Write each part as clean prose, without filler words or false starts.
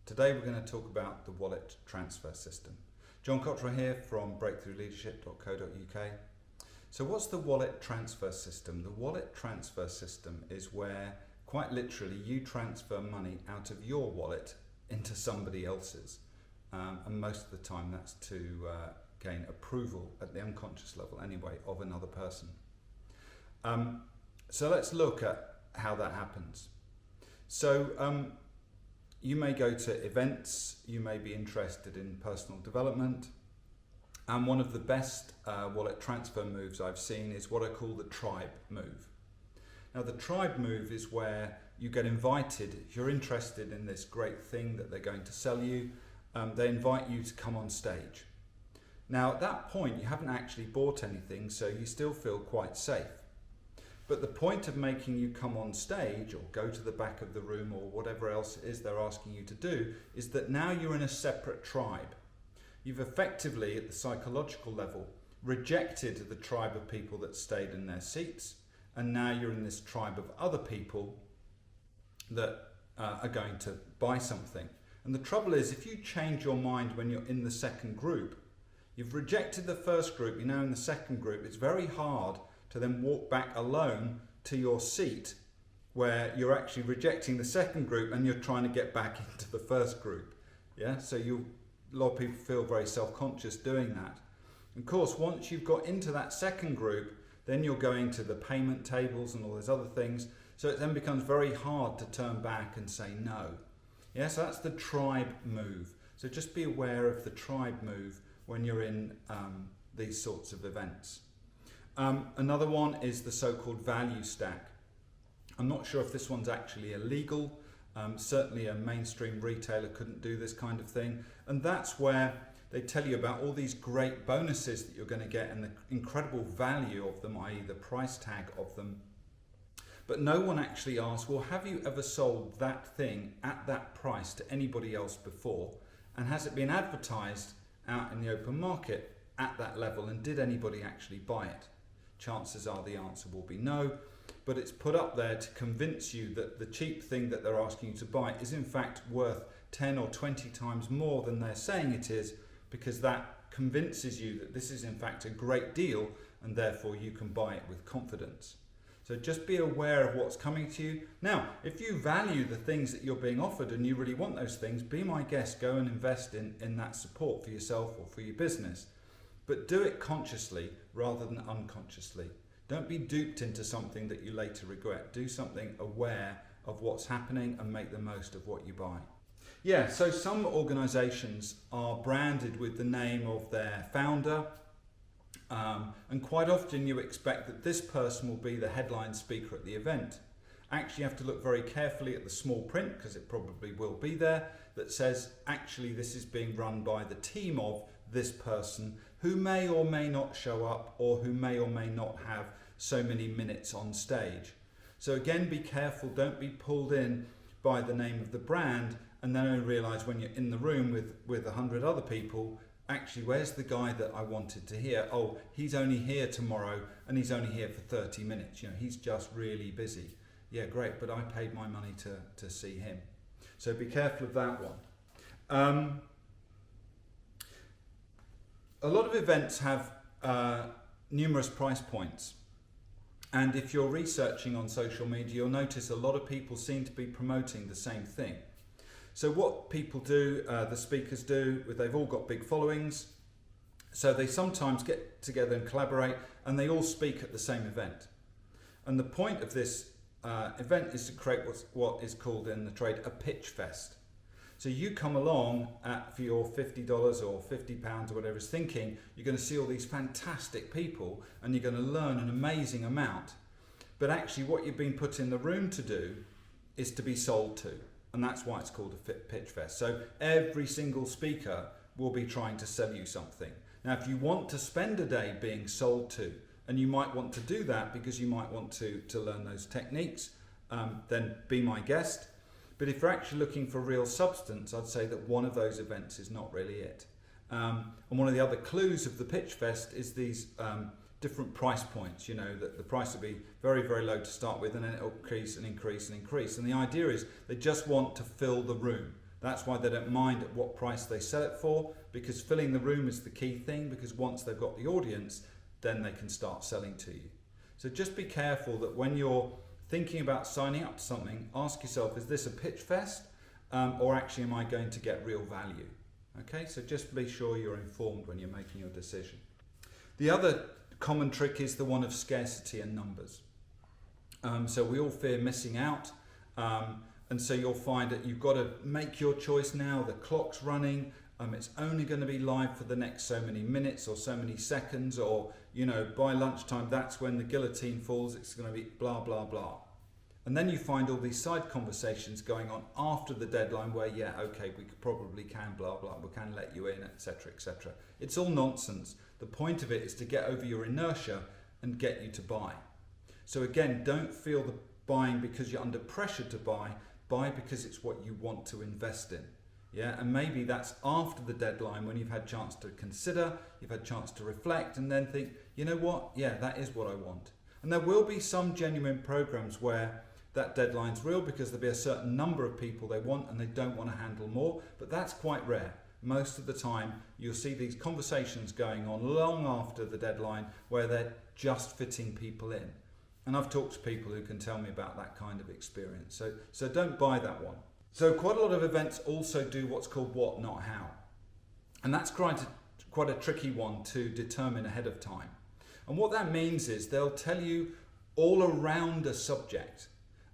Today we're going to talk about the wallet transfer system. John Cottrell here from breakthroughleadership.co.uk. So what's the wallet transfer system? The wallet transfer system is where, quite literally, you transfer money out of your wallet into somebody else's. And most of the time that's to gain approval at the unconscious level anyway of another person. So let's look at how that happens. So you may go to events, you may be interested in personal development, and one of the best wallet transfer moves I've seen is what I call the tribe move. Now the tribe move is where you get invited, if you're interested in this great thing that they're going to sell you, they invite you to come on stage. Now at that point you haven't actually bought anything, so you still feel quite safe. But the point of making you come on stage or go to the back of the room or whatever else it is they're asking you to do is that now you're in a separate tribe. You've effectively, at the psychological level, rejected the tribe of people that stayed in their seats, and now you're in this tribe of other people that are going to buy something. And the trouble is, if you change your mind when you're in the second group, you've rejected the first group, you're now in the second group, it's very hard to then walk back alone to your seat where you're actually rejecting the second group and you're trying to get back into the first group. Yeah, so a lot of people feel very self-conscious doing that. Of course, once you've got into that second group, then you're going to the payment tables and all those other things. So it then becomes very hard to turn back and say no. Yeah, so that's the tribe move. So just be aware of the tribe move when you're in these sorts of events. Another one is the so-called value stack. I'm not sure if this one's actually illegal. Certainly a mainstream retailer couldn't do this kind of thing. And that's where they tell you about all these great bonuses that you're going to get and the incredible value of them, i.e. the price tag of them. But no one actually asks, well, have you ever sold that thing at that price to anybody else before? And has it been advertised out in the open market at that level? And did anybody actually buy it? Chances are the answer will be no, but it's put up there to convince you that the cheap thing that they're asking you to buy is in fact worth 10 or 20 times more than they're saying it is, because that convinces you that this is in fact a great deal and therefore you can buy it with confidence. So just be aware of what's coming to you. Now, if you value the things that you're being offered and you really want those things, be my guest, go and invest in that support for yourself or for your business. But do it consciously rather than unconsciously. Don't be duped into something that you later regret. Do something aware of what's happening and make the most of what you buy. Yeah, so some organisations are branded with the name of their founder, and quite often you expect that this person will be the headline speaker at the event. Actually, you have to look very carefully at the small print, because it probably will be there, that says actually this is being run by the team of this person who may or may not show up or who may or may not have so many minutes on stage. So again, be careful, don't be pulled in by the name of the brand and then only realise when you're in the room with 100 other people, actually where's the guy that I wanted to hear? Oh, he's only here tomorrow and he's only here for 30 minutes. You know, he's just really busy. Yeah, great, but I paid my money to see him. So be careful of that one. A lot of events have numerous price points, and if you're researching on social media, you'll notice a lot of people seem to be promoting the same thing. So what people do, the speakers do, they've all got big followings, so they sometimes get together and collaborate and they all speak at the same event. And the point of this event is to create what is called in the trade a pitch fest. So you come along for your $50 or £50 or whatever, thinking you're going to see all these fantastic people and you're going to learn an amazing amount. But actually what you've been put in the room to do is to be sold to. And that's why it's called a pitch fest. So every single speaker will be trying to sell you something. Now, if you want to spend a day being sold to, and you might want to do that because you might want to learn those techniques, then be my guest. But if you're actually looking for real substance, I'd say that one of those events is not really it. And one of the other clues of the Pitch Fest is these different price points. You know, that the price will be very, very low to start with, and then it'll increase and increase and increase. And the idea is they just want to fill the room. That's why they don't mind at what price they sell it for, because filling the room is the key thing, because once they've got the audience, then they can start selling to you. So just be careful that when you're thinking about signing up to something, ask yourself, is this a pitch fest or actually am I going to get real value? Okay, so just be sure you're informed when you're making your decision. The other common trick is the one of scarcity and numbers. So we all fear missing out, and so you'll find that you've got to make your choice now. The clock's running. It's only going to be live for the next so many minutes or so many seconds, or by lunchtime that's when the guillotine falls. It's going to be blah blah blah. And then you find all these side conversations going on after the deadline where, yeah, okay, we probably can blah blah, we can let you in, etc., etc. It's all nonsense. The point of it is to get over your inertia and get you to buy. So again, don't feel the buying because you're under pressure to buy. Buy because it's what you want to invest in. Yeah, and maybe that's after the deadline when you've had a chance to consider, you've had a chance to reflect, and then think, you know what, yeah, that is what I want. And there will be some genuine programs where that deadline's real because there'll be a certain number of people they want and they don't want to handle more, but that's quite rare. Most of the time you'll see these conversations going on long after the deadline where they're just fitting people in. And I've talked to people who can tell me about that kind of experience. So don't buy that one. So quite a lot of events also do what's called what, not how. And that's quite a tricky one to determine ahead of time. And what that means is they'll tell you all around a subject,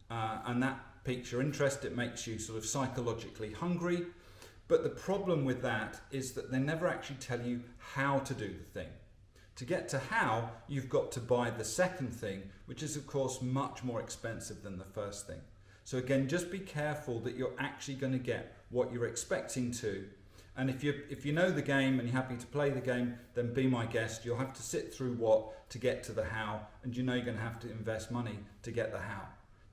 and that piques your interest. It makes you sort of psychologically hungry. But the problem with that is that they never actually tell you how to do the thing. To get to how, you've got to buy the second thing, which is of course much more expensive than the first thing. So again, just be careful that you're actually going to get what you're expecting to. And if you know the game and you're happy to play the game, then be my guest. You'll have to sit through what to get to the how, and you know you're going to have to invest money to get the how.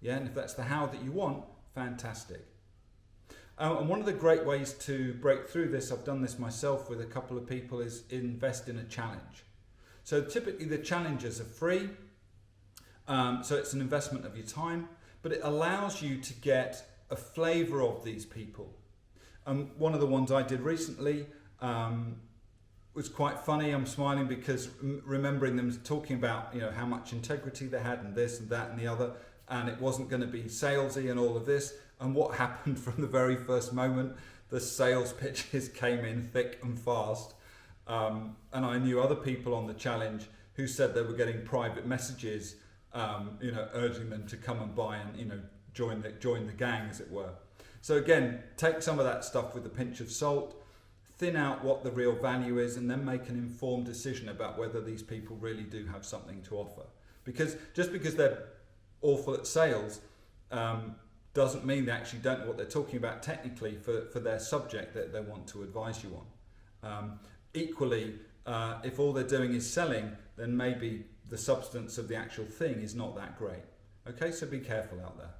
Yeah, and if that's the how that you want, fantastic. And one of the great ways to break through this, I've done this myself with a couple of people, is invest in a challenge. So typically the challenges are free, so it's an investment of your time, but it allows you to get a flavour of these people. One of the ones I did recently was quite funny. I'm smiling because remembering them talking about how much integrity they had and this and that and the other, and it wasn't going to be salesy and all of this. And what happened from the very first moment, the sales pitches came in thick and fast. And I knew other people on the challenge who said they were getting private messages, urging them to come and buy and join the gang, as it were. So again, take some of that stuff with a pinch of salt, thin out what the real value is, and then make an informed decision about whether these people really do have something to offer. Because just because they're awful at sales doesn't mean they actually don't know what they're talking about technically for their subject that they want to advise you on. Equally, if all they're doing is selling, then maybe the substance of the actual thing is not that great. Okay, so be careful out there.